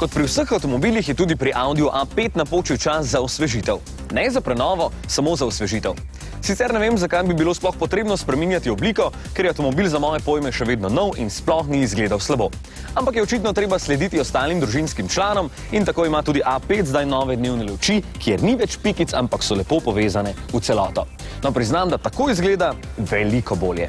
Kot pri vseh avtomobilih je tudi pri Audiju A5 napočil čas za osvežitev. Ne za prenovo, samo za osvežitev. Sicer ne vem, zakaj bi bilo sploh potrebno spreminjati obliko, ker je avtomobil za moje pojme še vedno nov in sploh ni izgledal slabo. Ampak je očitno treba slediti ostalim družinskim članom in tako ima tudi A5 zdaj nove dnevne luči, kjer ni več pikic, ampak so lepo povezane v celoto. No, priznam, da tako izgleda veliko bolje.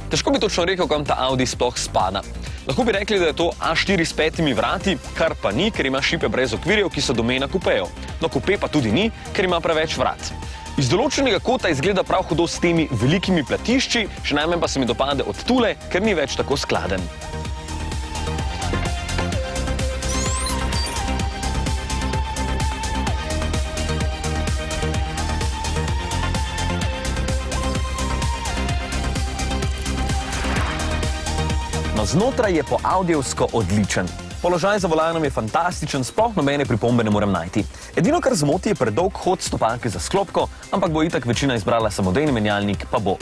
Težko bi točno rekel, kam ta Audi sploh spada. Lahko bi rekli, da je to A4 s 5 vrati, kar pa ni, ker ima šipe brez okvirjev, ki so domena kupejev. No, kupe pa tudi ni, ker ima preveč vrat. Iz določenega kota izgleda prav hudo s temi velikimi platišči, še najmanj pa se mi dopade od tule, ker ni več tako skladen. No, znotraj je po audijevsko odličen. Položaj za volanom je fantastičen, sploh nobene pripombe ne morem najti. Edino, kar zmoti, je predolg hod stopalke za sklopko, ampak bo itak večina izbrala samodejni menjalnik, pa bo.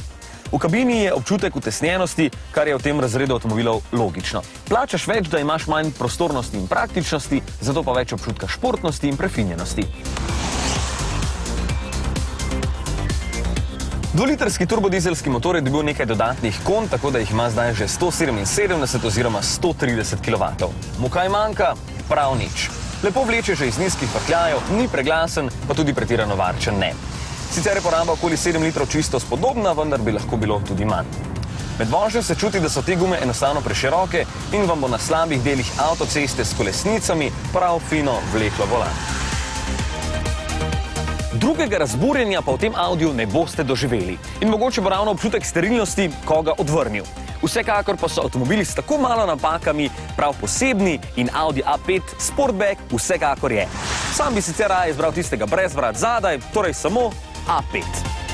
V kabini je občutek utesnjenosti, kar je v tem razredu avtomobilov logično. Plačaš več, da imaš manj prostornosti in praktičnosti, zato pa več občutka športnosti in prefinjenosti. Dvolitrski turbodizelski motor je dobil nekaj dodatnih konj, tako da jih ima zdaj že 177 oziroma 130 kW. Mu kaj manjka? Prav nič. Lepo vleče že iz nizkih vrtljajev, ni preglasen, pa tudi pretirano varčen ne. Sicer je poraba okoli 7 litrov čisto spodobna, vendar bi lahko bilo tudi manj. Med vožnjo se čuti, da so te gume enostavno preširoke in vam bo na slabih delih avtoceste s kolesnicami prav fino vleklo volan. Drugega razburjenja pa v tem Audiju ne boste doživeli. In mogoče bo ravno občutek sterilnosti koga odvrnil. Vsekakor pa so avtomobili s tako malo napakami prav posebni in Audi A5 Sportback vsekakor je. Sam bi sicer raje izbral tistega brez vrat zadaj, torej samo A5.